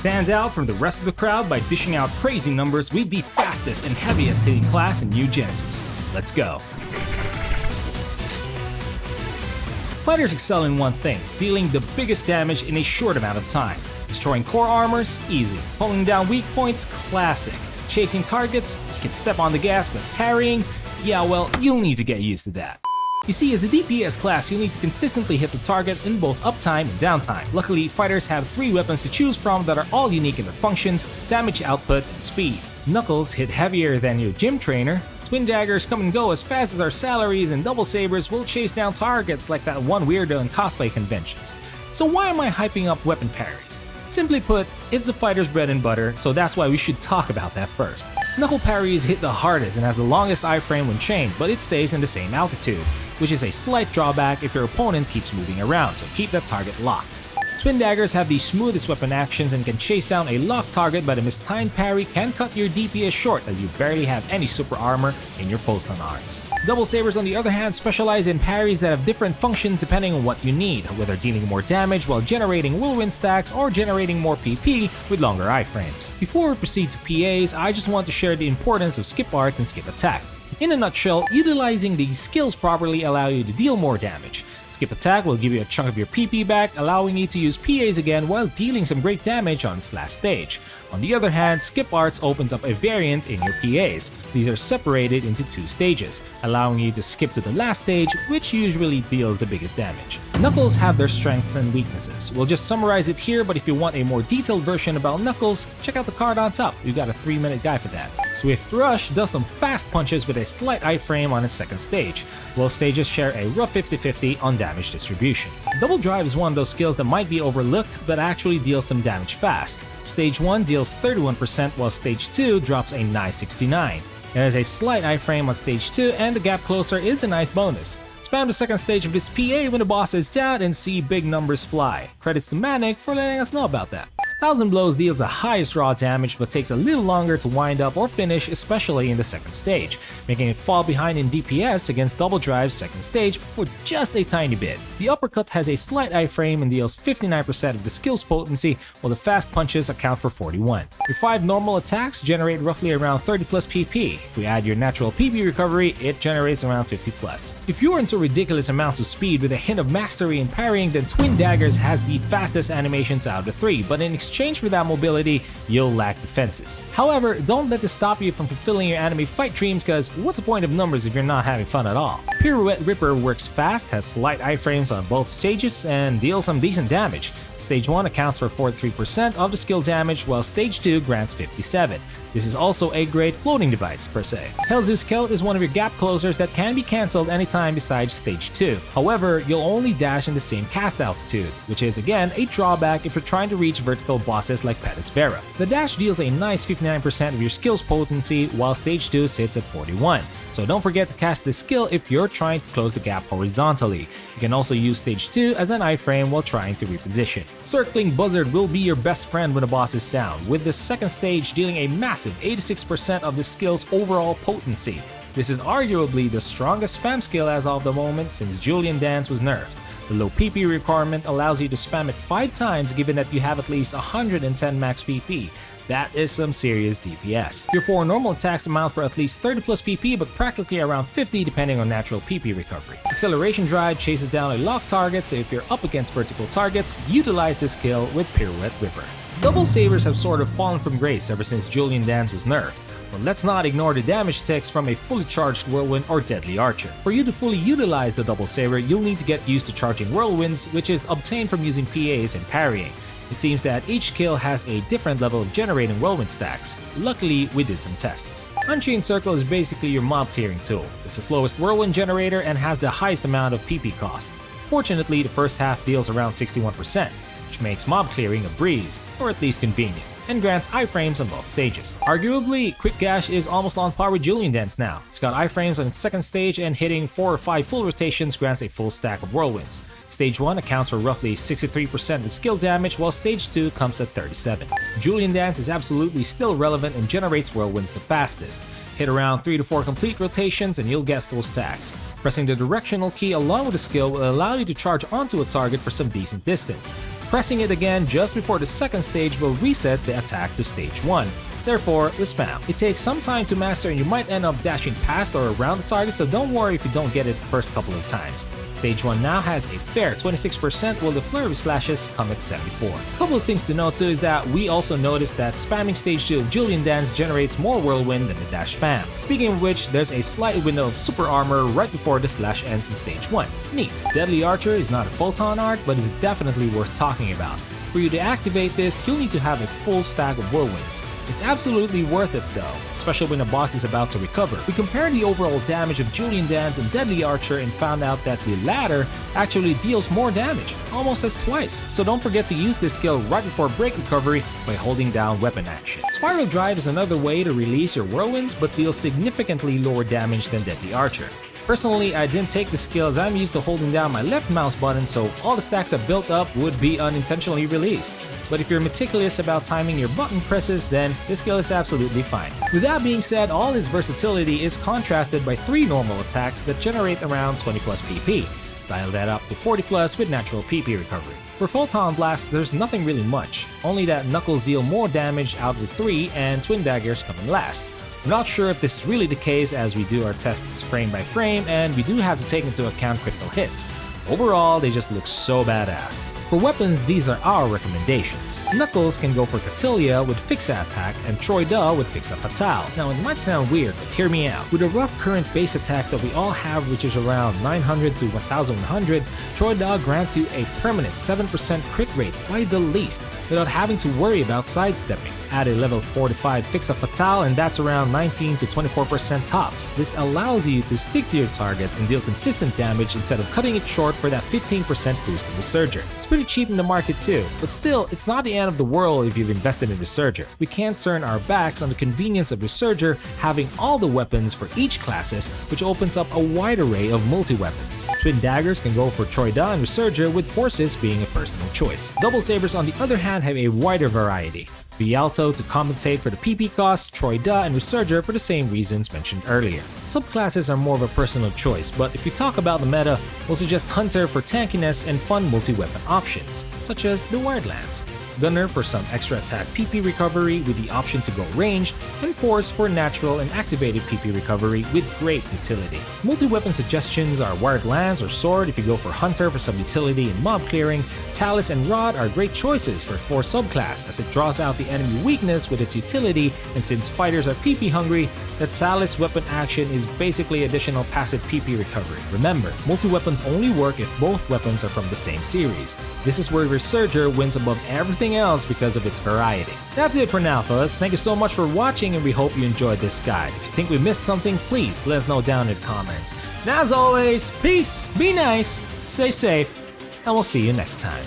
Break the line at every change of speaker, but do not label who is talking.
stand out from the rest of the crowd by dishing out crazy numbers with the fastest and heaviest hitting class in New Genesis. Let's go! Fighters excel in one thing, dealing the biggest damage in a short amount of time. Destroying core armors, easy. Pulling down weak points, classic. Chasing targets, you can step on the gas, but parrying, yeah, well, you'll need to get used to that. You see, as a DPS class, you'll need to consistently hit the target in both uptime and downtime. Luckily, fighters have 3 weapons to choose from that are all unique in their functions, damage output, and speed. Knuckles hit heavier than your gym trainer, twin daggers come and go as fast as our salaries, and double sabers will chase down targets like that one weirdo in cosplay conventions. So why am I hyping up weapon parries? Simply put, it's the fighter's bread and butter, so that's why we should talk about that first. Knuckle parries hit the hardest and has the longest iframe when chained, but it stays in the same altitude, which is a slight drawback if your opponent keeps moving around, so keep that target locked. Twin daggers have the smoothest weapon actions and can chase down a locked target, but a mistimed parry can cut your DPS short as you barely have any super armor in your photon arts. Double sabers on the other hand specialize in parries that have different functions depending on what you need, whether dealing more damage while generating whirlwind stacks or generating more PP with longer iframes. Before we proceed to PAs, I just want to share the importance of skip arts and skip attack. In a nutshell, utilizing these skills properly allow you to deal more damage. Skip attack will give you a chunk of your PP back, allowing you to use PAs again while dealing some great damage on its last stage. On the other hand, skip arts opens up a variant in your PAs. These are separated into 2 stages, allowing you to skip to the last stage, which usually deals the biggest damage. Knuckles have their strengths and weaknesses. We'll just summarize it here, but if you want a more detailed version about Knuckles, check out the card on top. We've got a 3-minute guide for that. Swift Rush does some fast punches with a slight iframe on its second stage. Both stages share a rough 50-50 on damage distribution. Double Drive is one of those skills that might be overlooked, but actually deals some damage fast. Stage 1 deals 31%, while Stage 2 drops a nice 69%. There is a slight iframe on Stage 2, and the gap closer is a nice bonus. Spam the second stage of this PA when the boss is down and see big numbers fly. Credits to Manic for letting us know about that. 1000 Blows deals the highest raw damage but takes a little longer to wind up or finish, especially in the second stage, making it fall behind in DPS against Double Drive's second stage for just a tiny bit. The uppercut has a slight iframe and deals 59% of the skill's potency, while the fast punches account for 41%. Your 5 normal attacks generate roughly around 30 plus PP. If we add your natural PP recovery, it generates around 50 plus. If you're into ridiculous amounts of speed with a hint of mastery in parrying, then Twin Daggers has the fastest animations out of the 3, but in exchange for that mobility, you'll lack defenses. However, don't let this stop you from fulfilling your anime fight dreams, cause what's the point of numbers if you're not having fun at all? Pirouette Ripper works fast, has slight iframes on both stages, and deals some decent damage. Stage 1 accounts for 43% of the skill damage, while Stage 2 grants 57%. This is also a great floating device, per se. Hellzeus Scout is one of your gap closers that can be cancelled anytime besides Stage 2. However, you'll only dash in the same cast altitude, which is again a drawback if you're trying to reach vertical bosses like Pettis Vera. The dash deals a nice 59% of your skill's potency, while Stage 2 sits at 41%. So don't forget to cast this skill if you're trying to close the gap horizontally. You can also use Stage 2 as an iframe while trying to reposition. Circling Buzzard will be your best friend when the boss is down, with the second stage dealing a massive 86% of the skill's overall potency. This is arguably the strongest spam skill as of the moment since Julian Dance was nerfed. The low PP requirement allows you to spam it 5 times given that you have at least 110 max PP. That is some serious DPS. Your 4 normal attacks amount for at least 30 plus PP, but practically around 50 depending on natural PP recovery. Acceleration Drive chases down a locked target, so if you're up against vertical targets, utilize this skill with Pirouette Ripper. Double sabers have sort of fallen from grace ever since Julian Dance was nerfed. But let's not ignore the damage ticks from a fully charged whirlwind or deadly archer. For you to fully utilize the double saber, you'll need to get used to charging whirlwinds, which is obtained from using PAs and parrying. It seems that each skill has a different level of generating whirlwind stacks. Luckily, we did some tests. Unchained Circle is basically your mob clearing tool. It's the slowest whirlwind generator and has the highest amount of PP cost. Fortunately, the first half deals around 61%, which makes mob clearing a breeze, or at least convenient. and grants iframes on both stages. Arguably, Quick Gash is almost on par with Julian Dance now. It's got iframes on its second stage, and hitting 4 or 5 full rotations grants a full stack of whirlwinds. Stage 1 accounts for roughly 63% of the skill damage, while Stage 2 comes at 37%. Julian Dance is absolutely still relevant and generates whirlwinds the fastest. Hit around 3 to 4 complete rotations and you'll get full stacks. Pressing the directional key along with the skill will allow you to charge onto a target for some decent distance. Pressing it again just before the second stage will reset the attack to Stage 1. Therefore, the spam. It takes some time to master and you might end up dashing past or around the target, so don't worry if you don't get it the first couple of times. Stage 1 now has a fair 26%, while the flurry slashes come at 74%. A couple of things to note too is that we also noticed that spamming Stage 2 of Julian Dance generates more whirlwind than the dash spam. Speaking of which, there's a slight window of super armor right before the slash ends in Stage 1. Neat. Deadly Archer is not a photon arc, but is definitely worth talking about. For you to activate this, you'll need to have a full stack of whirlwinds. It's absolutely worth it though, especially when a boss is about to recover. We compared the overall damage of Julian Dance and Deadly Archer and found out that the latter actually deals more damage, almost as twice. So don't forget to use this skill right before break recovery by holding down weapon action. Spiral Drive is another way to release your whirlwinds but deals significantly lower damage than Deadly Archer. Personally, I didn't take the skill as I'm used to holding down my left mouse button, so all the stacks I built up would be unintentionally released. But if you're meticulous about timing your button presses, then this skill is absolutely fine. With that being said, all his versatility is contrasted by 3 normal attacks that generate around 20 plus PP. Dial that up to 40 plus with natural PP recovery. For Photon Blast, there's nothing really much, only that Knuckles deal more damage out with 3 and Twin Daggers come in last. I'm not sure if this is really the case as we do our tests frame by frame, and we do have to take into account critical hits. Overall, they just look so badass. For weapons, these are our recommendations. Knuckles can go for Catilia with Fixa Attack and Troy-Da with Fixa Fatale. Now it might sound weird, but hear me out. With the rough current base attacks that we all have, which is around 900 to 1100, Troy-Da grants you a permanent 7% crit rate by the least, without having to worry about sidestepping. Add a level 4 to 5 Fixa Fatale and that's around 19 to 24% tops. This allows you to stick to your target and deal consistent damage instead of cutting it short for that 15% boost in Resurger. It's pretty cheap in the market too, but still, it's not the end of the world if you've invested in Resurger. We can't turn our backs on the convenience of Resurger having all the weapons for each classes, which opens up a wide array of multi-weapons. Twin Daggers can go for Troy-Da and Resurger, with Forces being a personal choice. Double Sabers on the other hand have a wider variety. Vialto to compensate for the PP costs, Troy-Da and Resurger for the same reasons mentioned earlier. Subclasses are more of a personal choice, but if you talk about the meta, we'll suggest Hunter for tankiness and fun multi-weapon options, such as the Wired Lance. Gunner for some extra attack PP recovery with the option to go ranged, and Force for natural and activated PP recovery with great utility. Multi-weapon suggestions are Wired Lance or Sword if you go for Hunter for some utility and mob clearing. Talus and Rod are great choices for Force subclass as it draws out the enemy weakness with its utility, and since fighters are PP hungry, the Talus weapon action is basically additional passive PP recovery. Remember, multi-weapons only work if both weapons are from the same series. This is where Resurger wins above everything else because of its variety. That's it for now, fellas. Thank you so much for watching and we hope you enjoyed this guide. If you think we missed something, please let us know down in the comments. And as always, peace, be nice, stay safe, and we'll see you next time.